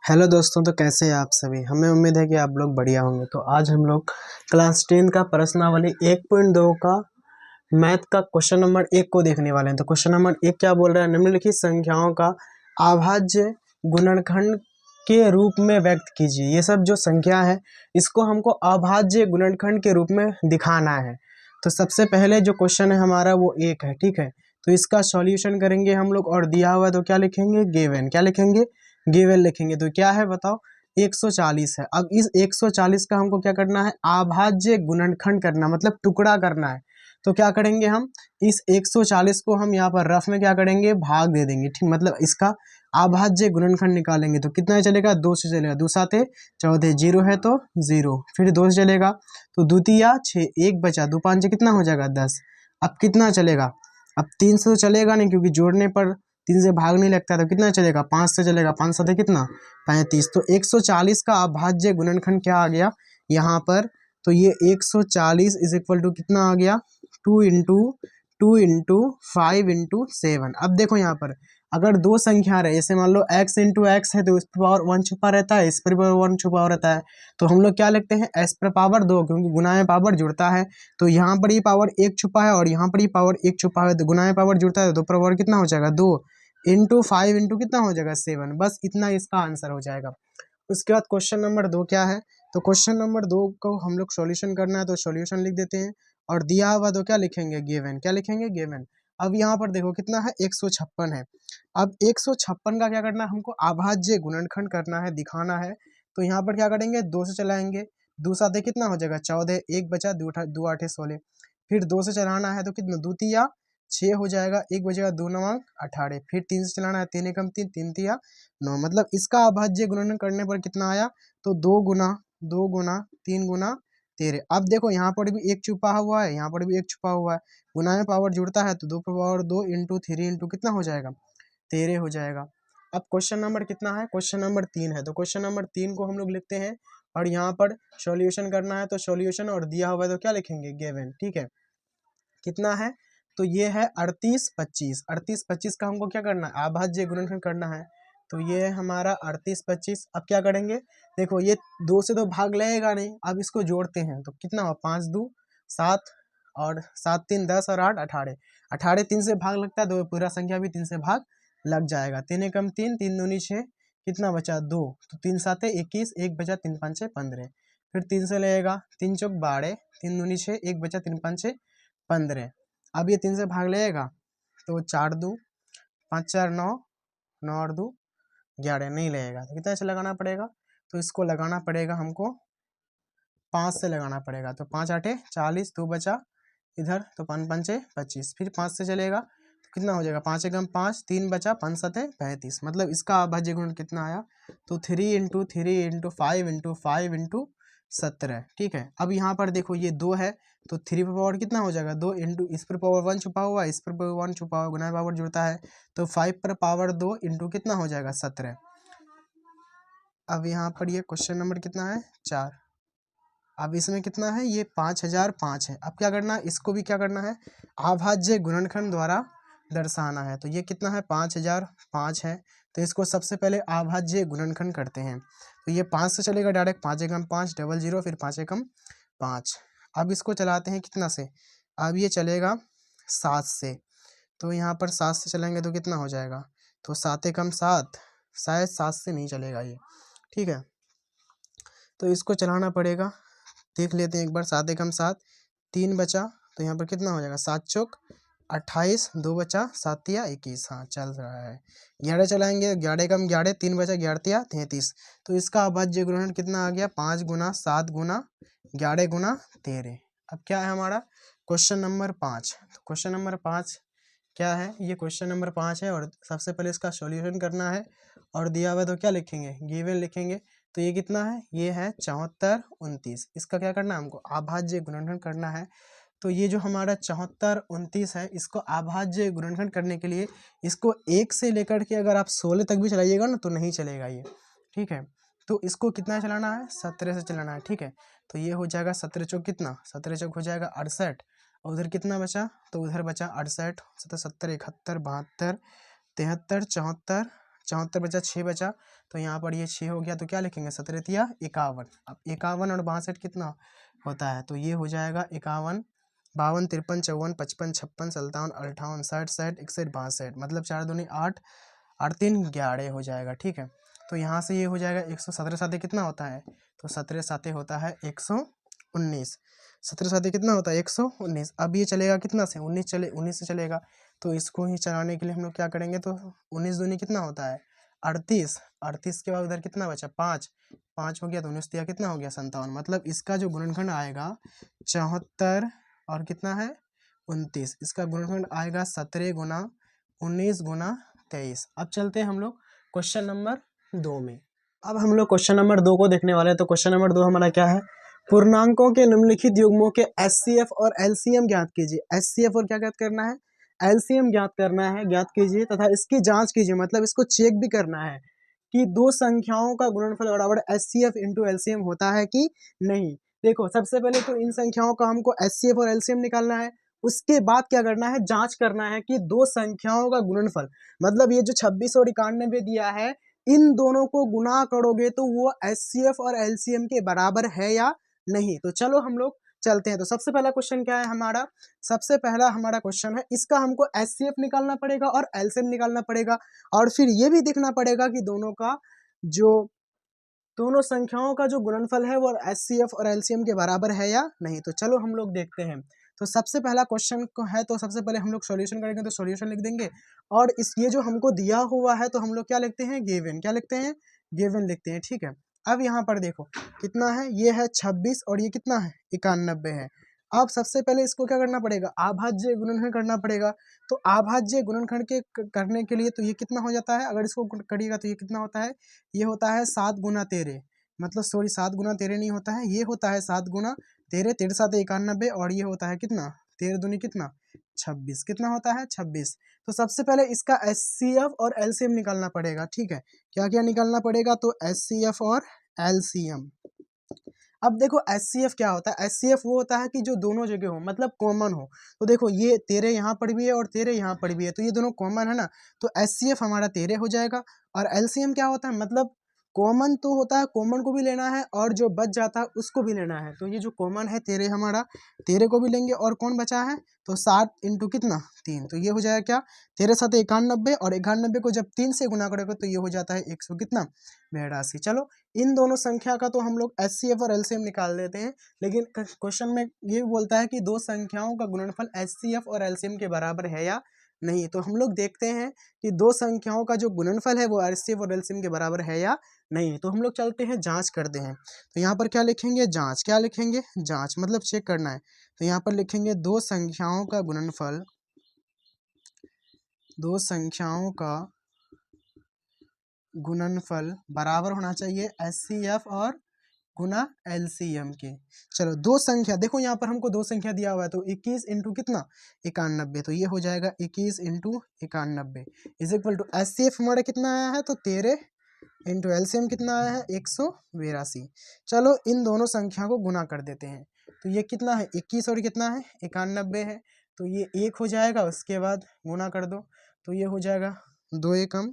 Hello दोस्तों, तो कैसे हैं आप सभी। हमें उम्मीद है कि आप लोग बढ़िया होंगे। तो आज हम लोग क्लास 10 का प्रश्नावली 1.2 का मैथ का क्वेश्चन नंबर 1 को देखने वाले हैं। तो क्वेश्चन नंबर 1 क्या बोल रहा है, निम्नलिखित संख्याओं का अभाज्य गुणनखंड के रूप में व्यक्त कीजिए। ये सब जो संख्या है इसको हमको अभाज्य गुणनखंड के रूप में दिखाना है। तो सबसे पहले जो क्वेश्चन है हमारा वो 1 है, ठीक है। तो इसका सॉल्यूशन करेंगे हम लोग और दिया हुआ है तो क्या लिखेंगे, गिवन। क्या लिखेंगे, गिवन लिखेंगे। तो क्या है बताओ, 140 है। अब इस 140 का हमको क्या करना है, अभाज्य गुणनखंड करना, मतलब टुकड़ा करना है। तो क्या करेंगे हम, इस 140 को हम यहाँ पर रफ में क्या करेंगे, भाग दे देंगे, ठीक। मतलब इसका अभाज्य गुणनखंड निकालेंगे तो कितना चलेगा, 2 से चलेगा। 2 7 14, 0 है तो 0, फिर 2 से चलेगा तो द्वितीया 6, 1 बचा, 2 5 कितना हो जाएगा, 10। अब कितना चलेगा, अब 3 से तो चलेगा नहीं क्योंकि जोड़ने पर 3 से भाग नहीं लगता। तो कितना चलेगा, 5 से चलेगा। 5 7 कितना, 35। तो 140 का अभाज्य गुणनखंड क्या आ गया यहाँ पर, तो ये 140 इज इक्वल टू कितना आ गया, 2 इंटू 5 इंटू 7। अब देखो यहाँ पर अगर दो संख्या रहे, जैसे मान लो x इंटू एक्स है तो इस पर पावर 1 छुपा रहता है, इस पर पावर 1 छुपा रहता है। तो हम लोग क्या लिखते हैं, s पर पावर 2, क्योंकि गुना में पावर जुड़ता है। तो यहाँ पर ही पावर 1 छुपा है और यहाँ पर ही पावर 1 छुपा है, तो गुना में पावर जुड़ता है तो पावर कितना हो जाएगा, 2 इंटू 5 इंटू कितना हो जाएगा, 7। बस इतना इसका आंसर हो जाएगा। उसके बाद क्वेश्चन नंबर 2 क्या है, तो क्वेश्चन नंबर 2 को हम लोग सॉल्यूशन करना है तो सॉल्यूशन लिख देते हैं और दिया हुआ तो क्या लिखेंगे, गिवन। क्या लिखेंगे, गिवन। अब यहाँ पर देखो कितना है, 156 है। अब 156 का क्या करना है, हमको अभाज्य गुणनखंड करना है, दिखाना है। तो यहाँ पर क्या करेंगे, 2 से चलाएंगे, 2 7 कितना हो जाएगा, 14, 1 बचा, 2 8 16। फिर 2 से चलाना है तो कितना, द्वितीया 6 हो जाएगा, 1 बचेगा, 2 9 18। फिर 3 से चलाना है, 3 एकम 3, 3 तिया 9। मतलब इसका अभाज्य गुणन करने पर कितना आया, तो 2 गुना 2 गुना 3 गुना 13। अब देखो यहाँ पर भी एक छुपा हुआ है, यहाँ पर भी एक छुपा हुआ है। गुना में पावर जुड़ता है तो 2 पर पावर 2 इंटू 3 इंटू कितना हो जाएगा, 13 हो जाएगा। अब क्वेश्चन नंबर कितना है, क्वेश्चन नंबर 3 है। तो क्वेश्चन नंबर 3 को हम लोग लिखते हैं और यहाँ पर सॉल्यूशन करना है तो सॉल्यूशन और दिया हुआ है तो क्या लिखेंगे, गिवन, ठीक है। कितना है, तो ये है 38 25। 38 25 का हमको क्या करना है, अभाज्य गुणनखंड करना है। तो ये है हमारा 38 25। अब क्या करेंगे, देखो ये 2 से तो भाग लगेगा नहीं, अब इसको जोड़ते हैं तो कितना हो, 5 2 7 और 7 3 10 और 8 18। 18 3 से भाग लगता है तो पूरा संख्या भी 3 से भाग लग जाएगा। 3 एकम 3, 3 दूनी 6, कितना बचा, 2। तो 3 7 21, 1 बचा, 3 5 15। फिर 3 से लगेगा, 3 चौक 12, 3 दूनी 6, 1 बचा, 3 5 15। अब ये 3 से भाग लेगा तो 4 2 5 4 9, 9 और 2 11, नहीं लगेगा तो कितना से लगाना पड़ेगा, तो इसको लगाना पड़ेगा हमको 5 से लगाना पड़ेगा। तो 5 8 40, 2 बचा इधर तो 5 5 25। फिर 5 से चलेगा तो कितना हो जाएगा, 5 एकम 5, 3 बचा, 5 7 35। मतलब इसका अभाज्य गुणन कितना आया, तो 3 इंटू 3 इंटू 5 इंटू 5 इंटू 17, ठीक है। अब यहाँ पर देखो ये 2 है तो 3 पर पावर कितना हो जाएगा, 2 इंटू इस पर पावर 1 छुपा हुआ है, इस पर पावर 1 छुपा हुआ, गुना में पावर जुड़ता है तो 5 पर पावर 2 इंटू कितना हो जाएगा, 17। अब यहाँ पर ये क्वेश्चन नंबर कितना है, 4। अब इसमें कितना है, ये 5005 है। अब क्या करना है, इसको भी क्या करना है, अभाज्य गुणनखंड द्वारा दर्शाना है। तो ये कितना है, 5005 है। तो इसको सबसे पहले अभाज्य गुणनखंड करते हैं। तो ये 5 से चलेगा डायरेक्ट, 5 एकम 5 डबल 0, फिर 5 एकम 5। अब इसको चलाते हैं कितना से, अब ये चलेगा 7 से। तो यहाँ पर 7 से चलेंगे तो कितना हो जाएगा, तो 7 एकम 7, शायद 7 से नहीं चलेगा ये, ठीक है। तो इसको चलाना पड़ेगा, देख लेते हैं एक बार। 7 एकम 7, 3 बचा तो यहाँ पर कितना हो जाएगा, 7 चौक 28, 2 बचा, 7 तिया 21। हाँ चल रहा है। 11 चलाएंगे, 11 एकम 11, 3 बचा, 11 तिया 33। तो इसका अभाज्य गुणन कितना आ गया, 5 गुना 7 गुना 11 गुना 13। अब क्या है हमारा क्वेश्चन नंबर 5। तो क्वेश्चन नंबर 5 क्या है, ये क्वेश्चन नंबर 5 है और सबसे पहले इसका सॉल्यूशन करना है और दिया हुआ तो क्या लिखेंगे, गिवन लिखेंगे। तो ये कितना है, ये है 74 29। इसका क्या करना है, हमको अभाज्य गुणनखंड करना है। तो ये जो हमारा 74 29 है, इसको अभाज्य गुणनखंड करने के लिए इसको 1 से लेकर के अगर आप 16 तक भी चलाइएगा ना तो नहीं चलेगा ये, ठीक है। तो इसको कितना चलाना है, 17 से चलाना है, ठीक है। तो ये हो जाएगा 17 चौक कितना, 17 चौक हो जाएगा 68। और उधर कितना बचा, तो उधर बचा 68, 70 71 72 73 74 74 बचा, 6 बचा, तो यहाँ पर ये 6 हो गया, तो क्या लिखेंगे 17 51। अब 51 और 62 कितना होता है, तो ये हो जाएगा 51, 52, 53, 54, 55, 56, 57, 58, 60, 60, 61, 62, मतलब 4 दूनी 8, 8 3 11 हो जाएगा। ठीक है, तो यहाँ से ये हो जाएगा 117 साथे कितना होता है, तो 17 साथे होता है 119, 17 साथे कितना होता है 119। अब ये चलेगा कितना से 19 से चलेगा, तो इसको ही चलाने के लिए हम लोग क्या करेंगे, तो 19 दूनी कितना होता है 38, 38 के बाद उधर कितना बचा 5, 5 हो गया, तो 19 दिया कितना हो गया 57, मतलब इसका जो गुणनखंड आएगा 74 और कितना है 29, इसका गुणनखंड आएगा 17 गुना 19 गुना 23। अब चलते हैं हम लोग क्वेश्चन नंबर 2 में। अब हम लोग क्वेश्चन नंबर 2 को देखने वाले हैं। तो क्वेश्चन नंबर 2 हमारा क्या है, पूर्णांकों के निम्नलिखित युग्मों के एचसीएफ और एलसीएम ज्ञात कीजिए। एचसीएफ और क्या ज्ञात करना है, एलसीएम ज्ञात करना है, ज्ञात कीजिए तथा इसकी जांच कीजिए, मतलब इसको चेक भी करना है कि दो संख्याओं का गुणनफल बराबर एचसीएफ इंटू एलसीएम होता है कि नहीं। देखो सबसे पहले तो इन संख्याओं का हमको एचसीएफ और एलसीएम निकालना है, उसके बाद क्या करना है, जांच करना है कि दो संख्याओं का गुणनफल, मतलब ये जो 26 और 91 दिया है, इन दोनों को गुना करोगे तो वो एचसीएफ और एलसीएम के बराबर है या नहीं। तो चलो हम लोग चलते हैं। तो सबसे पहला क्वेश्चन क्या है हमारा, सबसे पहला हमारा क्वेश्चन है, इसका हमको एचसीएफ निकालना पड़ेगा और एलसीएम निकालना पड़ेगा, और फिर ये भी देखना पड़ेगा कि दोनों संख्याओं का जो गुणनफल है वो एचसीएफ और एलसीएम के बराबर है या नहीं। तो चलो हम लोग देखते हैं। तो सबसे पहला क्वेश्चन को है, तो सबसे पहले हम लोग सॉल्यूशन करेंगे, तो सॉल्यूशन लिख देंगे, और इस ये जो हमको दिया हुआ है तो हम लोग क्या लिखते हैं, गिवन, क्या लिखते हैं, गिवन लिखते हैं। ठीक है, अब यहाँ पर देखो कितना है, ये है 26 और ये कितना है 91 है। अब सबसे पहले इसको क्या करना पड़ेगा, अभाज्य गुणनखंड करना पड़ेगा। तो अभाज्य गुणनखंड के करने के लिए तो ये कितना हो जाता है, अगर इसको करिएगा तो ये कितना होता है, ये होता है 7 गुना 13, मतलब सॉरी 7 गुना 13 नहीं होता है, ये होता है 7 गुना 13, 13 7 91, और ये होता है कितना 13 दूनी कितना 26, कितना होता है 26। तो सबसे पहले इसका एचसीएफ और एलसीएम निकालना पड़ेगा। ठीक है, क्या क्या निकालना पड़ेगा, तो एचसीएफ और एलसीएम। अब देखो एचसीएफ क्या होता है, एचसीएफ वो होता है कि जो दोनों जगह हो, मतलब कॉमन हो। तो देखो ये 13 यहाँ पर भी है और 13 यहाँ पर भी है, तो ये दोनों कॉमन है ना, तो एचसीएफ हमारा 13 हो जाएगा। और एलसीएम क्या होता है, मतलब कॉमन तो होता है, कॉमन को भी लेना है और जो बच जाता है उसको भी लेना है। तो ये जो कॉमन है 13 हमारा, 13 को भी लेंगे, और कौन बचा है, तो 7 इंटू कितना 3, तो ये हो जाएगा क्या 13 7 91, और 91 को जब 3 से गुना करोगे तो ये हो जाता है 100 कितना 82। चलो इन दोनों संख्या का तो हम लोग एचसीएफ और एलसीएम निकाल देते हैं, लेकिन क्वेश्चन में ये बोलता है कि दो संख्याओं का गुणनफल एचसीएफ और एलसीएम के बराबर है या नहीं। तो हम लोग देखते हैं कि दो संख्याओं का जो गुणनफल है वो एचसीएफ और एलसीएम के बराबर है या नहीं। तो हम लोग चलते हैं, जांच करते हैं। तो यहाँ पर क्या लिखेंगे, जांच, क्या लिखेंगे, जांच मतलब चेक करना है। तो यहाँ पर लिखेंगे दो संख्याओं का गुणनफल, दो संख्याओं का गुणनफल बराबर होना चाहिए एचसीएफ और गुना एलसीएम के। चलो दो संख्या, देखो यहाँ पर हमको दो संख्या दिया हुआ है, तो 21 इंटू कितना 91, तो ये हो जाएगा 21 into 91 is equal to HCF हमारा कितना आया है, तो 13 इंटू एलसीएम कितना आया है 182। चलो इन दोनों संख्या को गुना कर देते हैं। तो ये कितना है 21 और कितना है 91 है, तो ये 1 हो जाएगा, उसके बाद गुना कर दो, तो ये हो जाएगा 2 एकम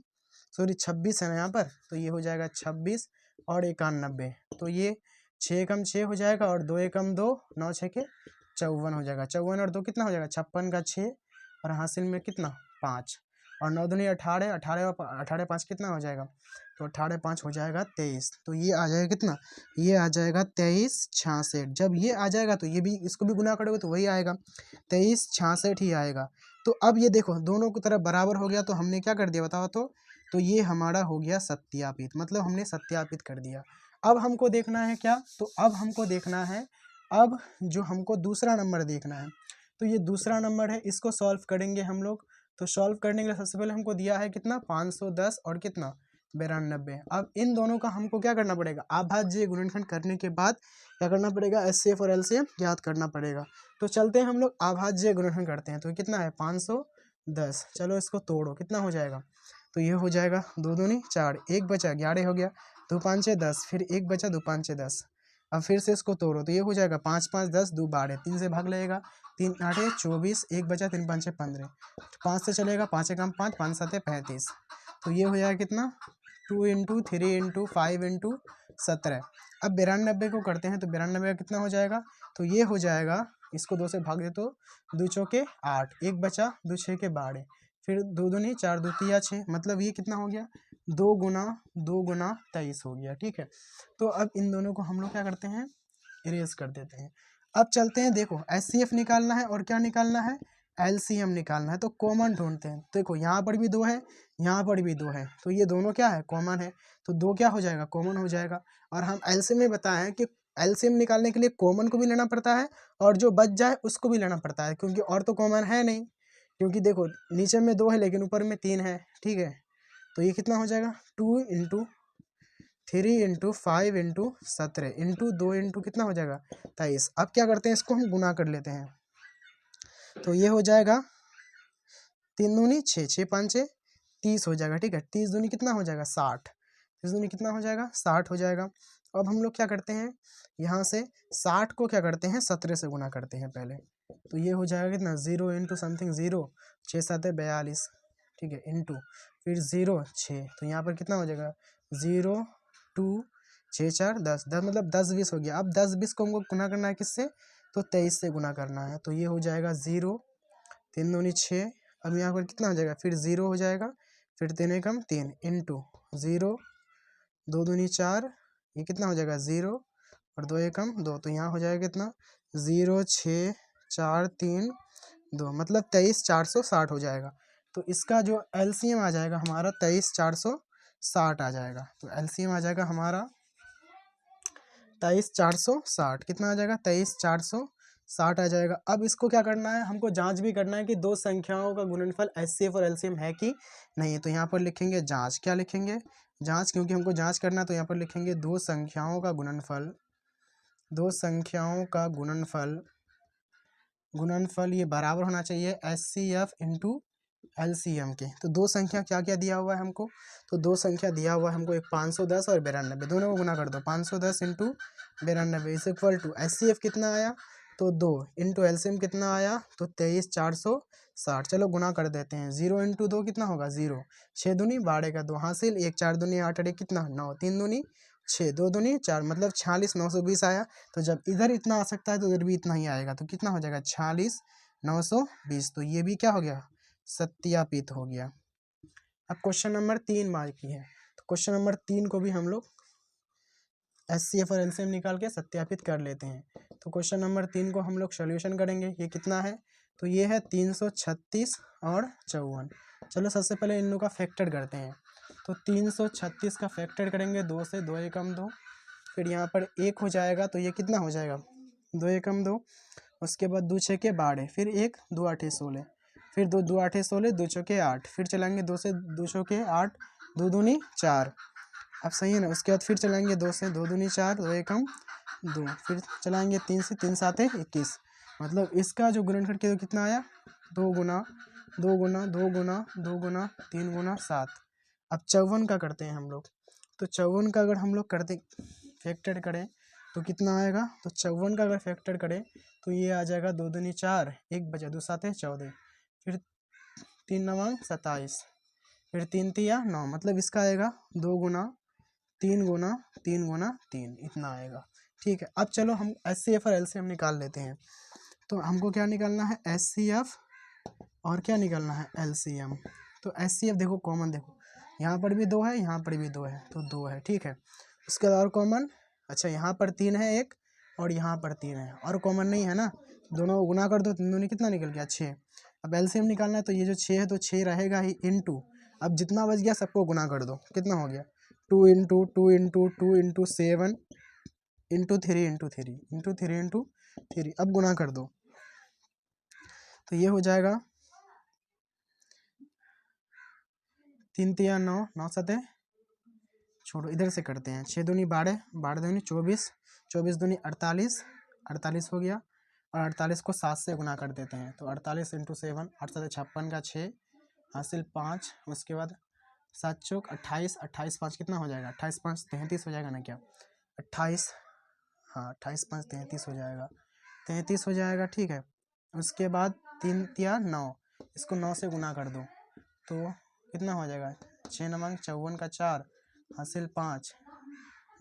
सॉरी 26 है ना यहाँ पर, तो ये हो जाएगा 26 और 91, तो ये 6 एकम 6 हो जाएगा, और 2 एकम 2, 9 6 के 54 हो जाएगा, 54 और 2 कितना हो जाएगा 56 का 6, और हासिल में कितना 5, और 9 दूनी 18, 18 5 कितना हो जाएगा, तो 18 5 हो जाएगा 23, तो ये आ जाएगा कितना, ये आ जाएगा 23 66। जब ये आ जाएगा तो ये भी, इसको भी गुना करोगे तो वही आएगा 23 66 ही आएगा। तो अब ये देखो दोनों की तरफ बराबर हो गया, तो हमने क्या कर दिया बताओ, तो ये हमारा हो गया सत्यापित, मतलब हमने सत्यापित कर दिया। अब हमको देखना है क्या, तो अब हमको देखना है, अब जो हमको दूसरा नंबर देखना है, तो ये दूसरा नंबर है, इसको सॉल्व करेंगे हम लोग। तो सॉल्व करने के लिए सबसे पहले हमको दिया है कितना 510 और कितना 92। अब इन दोनों का हमको क्या करना पड़ेगा, अभाज्य गुणनखंड करने के बाद क्या करना पड़ेगा, एचसीएफ और एलसीएम ज्ञात करना पड़ेगा। तो चलते हैं हम लोग अभाज्य गुणनखंड करते हैं। तो कितना है 510, चलो इसको तोड़ो, कितना हो जाएगा, तो ये हो जाएगा 2 दूनी 4, 1 बचा 11 हो गया, 2 5 6 10, फिर 1 बचा 2 5 6 10। अब फिर से इसको तोड़ो, तो ये हो जाएगा 5 5 10, 2 12, 3 से भाग लगेगा, 3 8 24, 1 बचा 3 5 6 15, 5 से चलेगा, 5 एकम 5, 5 7 35, तो ये हो जाएगा कितना 2 इंटू 3 इंटू 5 इंटू 17। अब 92 को करते हैं तो 92 का कितना हो जाएगा, तो ये हो जाएगा, इसको 2 से भाग दे तो 2 चौके 8, एक बचा 2 छः के 12, फिर 2 दूनी 4 2 तिया 6, मतलब ये कितना हो गया 2 गुना 2 गुना 23 हो गया। ठीक है, तो अब इन दोनों को हम लोग क्या करते हैं, इरेज कर देते हैं। अब चलते हैं, देखो एचसीएफ निकालना है और क्या निकालना है, एलसीएम निकालना है। तो कॉमन ढूंढते हैं, देखो यहाँ पर भी 2 है, यहाँ पर भी 2 है, तो ये दोनों क्या है, कॉमन है, तो 2 क्या हो जाएगा, कॉमन हो जाएगा। और हम एलसीएम में बताए हैं कि एलसीएम निकालने के लिए कॉमन को भी लेना पड़ता है और जो बच जाए उसको भी लेना पड़ता है, क्योंकि और तो कॉमन है नहीं, क्योंकि देखो नीचे में 2 है लेकिन ऊपर में 3 है। ठीक है, तो ये कितना हो जाएगा 2 into 3 into 5 into 17 into 2 into कितना हो जाएगा 23। अब क्या करते हैं, इसको हम गुना कर लेते हैं, तो ये हो जाएगा 3 दूनी 6, 6 5 30 हो जाएगा। ठीक है, 30 दूनी कितना हो जाएगा 60, 30 दूनी कितना हो जाएगा 60 हो जाएगा। अब हम लोग क्या करते हैं, यहाँ से 60 को क्या करते हैं 17 से गुना करते हैं पहले, तो ये हो जाएगा कितना 0 इंटू समथिंग 0, 6 7 42। ठीक है, इंटू फिर 0 6, तो यहाँ पर कितना हो जाएगा 0 2 6 4 10, 10 मतलब 10 20 हो गया। अब 10 20 को हमको गुना करना है किससे, तो 23 से गुना करना है, तो ये हो जाएगा 0 3 दूनी 6, अब यहाँ पर कितना हो जाएगा फिर 0 हो जाएगा, फिर 3 एकम 3 इंटू 0 2 दूनी 4, ये कितना हो जाएगा 0 और 2 एकम 2, तो यहाँ हो जाएगा कितना 0 6 4 3 2, मतलब 23 460 हो जाएगा। तो इसका जो एलसीएम आ जाएगा हमारा 23 460 आ जाएगा। तो एलसीएम आ जाएगा हमारा 23 460, कितना आ जाएगा 23 460 आ जाएगा। अब इसको क्या करना है, हमको जांच भी करना है कि दो संख्याओं का गुणनफल एचसीएफ और एलसीएम है कि नहीं है। तो यहाँ पर लिखेंगे जांच, क्या लिखेंगे जांच, क्योंकि हमको जांच करना है, तो यहाँ पर लिखेंगे दो संख्याओं का गुणनफल, दो संख्याओं का गुणनफल, गुणनफल ये बराबर होना चाहिए एचसीएफ इंटू एलसीएम के। तो दो संख्या क्या क्या दिया हुआ है हमको, तो दो संख्या दिया हुआ है हमको, एक 510 और 92, दोनों को गुना कर दो, 510 into 92 is equal to HCF कितना आया, तो 2 इंटू एलसीएम कितना आया, तो 23 460। चलो गुना कर देते हैं, 0 इंटू 2 कितना होगा 0, 6 दूनी 12 का 2 हासिल, 1 4 दूनी 8 अड़े कितना 9, 3 दूनी 6 2 दूनी 4, मतलब 46 920 आया। तो जब इधर इतना आ सकता है तो इधर भी इतना ही आएगा, तो कितना हो जाएगा 46 920। तो ये भी क्या हो गया सत्यापित हो गया। अब क्वेश्चन नंबर 3 मार्क की है, तो क्वेश्चन नंबर 3 को भी हम लोग एचसीएफ और एलसीएम निकाल के सत्यापित कर लेते हैं। तो क्वेश्चन नंबर 3 को हम लोग सोल्यूशन करेंगे, ये कितना है, तो ये है 336 और 54। चलो सबसे पहले इन लोग का फैक्टर करते हैं, तो 336 का फैक्टर करेंगे 2 से, 2 एकम 2, फिर यहाँ पर 1 हो जाएगा, तो ये कितना हो जाएगा 2 एकम 2, उसके बाद 2 6 के 12, फिर 1 2 8 16, फिर 2 2 8 16, 2 चौके 8, फिर चलाएंगे 2 से 2 चौके 8, 2 दूनी 4, अब सही है ना। उसके बाद फिर चलाएंगे 2 से, 2 दूनी 4, 2 एकम 2, फिर चलाएंगे 3 से, 3 7 21, मतलब इसका जो गुणनफल किया तो कितना आया 2 गुना 2 गुना 2 गुना 2 गुना 3 गुना 7। अब 54 का करते हैं हम लोग, तो 54 का अगर हम लोग करते फैक्टर करें तो कितना आएगा, तो 54 का अगर फैक्टर करें तो ये आ जाएगा 2 दूनी 4, 1 बचा 2 7 14, फिर 3 9 27, फिर 3 तिया 9, मतलब इसका आएगा 2 गुना 3 गुना 3 गुना 3, इतना आएगा। ठीक है, अब चलो हम एचसीएफ और एलसीएम निकाल लेते हैं। तो हमको क्या निकालना है एचसीएफ और क्या निकालना है एलसीएम। तो एचसीएफ देखो कॉमन, देखो यहाँ पर भी 2 है, यहाँ पर भी 2 है, तो 2 है। ठीक है, उसके बाद और कॉमन, अच्छा यहाँ पर 3 है एक और यहाँ पर 3 है, और कॉमन नहीं है ना, दोनों को गुना कर दो, दोनों कितना निकल गया 6। अब एलसीएम निकालना है, तो ये जो 6 है तो 6 रहेगा ही इंटू, अब जितना बच गया सबको गुना कर दो, कितना हो गया 2 into 2 into 2 into 7 into 3 into 3 into 3 into 3, अब गुना कर दो, तो ये हो जाएगा 3 तिया 9, 9 7 छोड़ो इधर से करते हैं, 6 दूनी 12, 12 दूनी 24, 24 दूनी 48, 48 हो गया, और 48 को 7 से गुना कर देते हैं, तो 48 इंटू 7, 8 7 56 का 6 हासिल 5, उसके बाद 7 चौक 28, 28 5 कितना हो जाएगा 28 5 33 हो जाएगा ना क्या 28, हाँ 28 5 33 हो जाएगा, 33 हो जाएगा। ठीक है, उसके बाद 3 तिया 9, इसको 9 से गुना कर दो, तो कितना हो जाएगा 6 नमंग 54 का 4 हासिल 5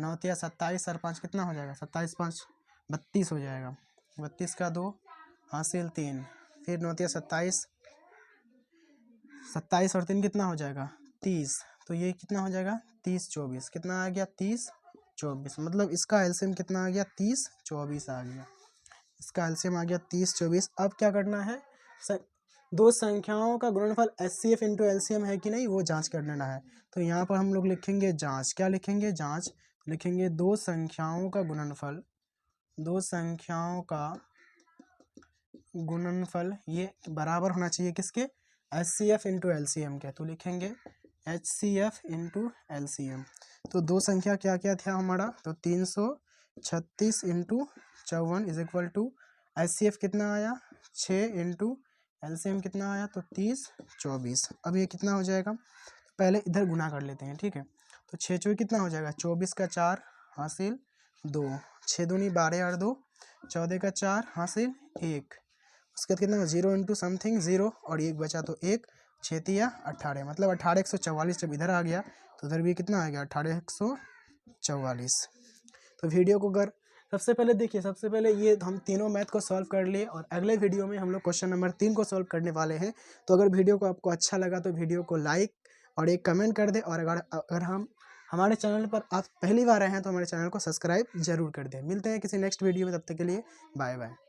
9 27 और 5 कितना हो जाएगा 27 5 32 हो जाएगा 32 का 2 हासिल 3 फिर 9 27 27 और 3 कितना हो जाएगा 30 तो ये कितना हो जाएगा 30 24 कितना आ गया 30 24 मतलब इसका एलसीएम कितना आ गया 30 24 आ गया। इसका एलसीएम आ गया 30 24। अब क्या करना है दो संख्याओं का गुणनफल एचसीएफ इंटू एलसीएम है कि नहीं वो जांच कर लेना है। तो यहाँ पर हम लोग लिखेंगे जांच। क्या लिखेंगे जांच लिखेंगे दो संख्याओं का गुणनफल ये बराबर होना चाहिए किसके एचसीएफ इंटू एलसीएम के। तो लिखेंगे एचसीएफ इंटू एलसीएम। तो दो संख्या क्या क्या था हमारा तो 336 into 54 is equal to HCF कितना आया 6 इंटू एलसीएम कितना आया तो 30 24। अब ये कितना हो जाएगा पहले इधर गुना कर लेते हैं ठीक है। तो 6 चौबीस कितना हो जाएगा 24 का 4 हासिल 2 6 दूनी 12 और 2 14 का 4 हासिल 1 उसके बाद कितना 0 इंटू समथिंग 0 और 1 बचा तो 1 6 या 18 मतलब 18 144 जब इधर आ गया तो उधर भी कितना आ गया 18 144। तो वीडियो को अगर सबसे पहले ये हम तीनों मैथ को सॉल्व कर लिए और अगले वीडियो में हम लोग क्वेश्चन नंबर 3 को सॉल्व करने वाले हैं। तो अगर वीडियो को आपको अच्छा लगा तो वीडियो को लाइक और एक कमेंट कर दे और अगर हम हमारे चैनल पर आप पहली बार आए हैं तो हमारे चैनल को सब्सक्राइब जरूर कर दें। मिलते हैं किसी नेक्स्ट वीडियो में, तब तक के लिए बाय बाय।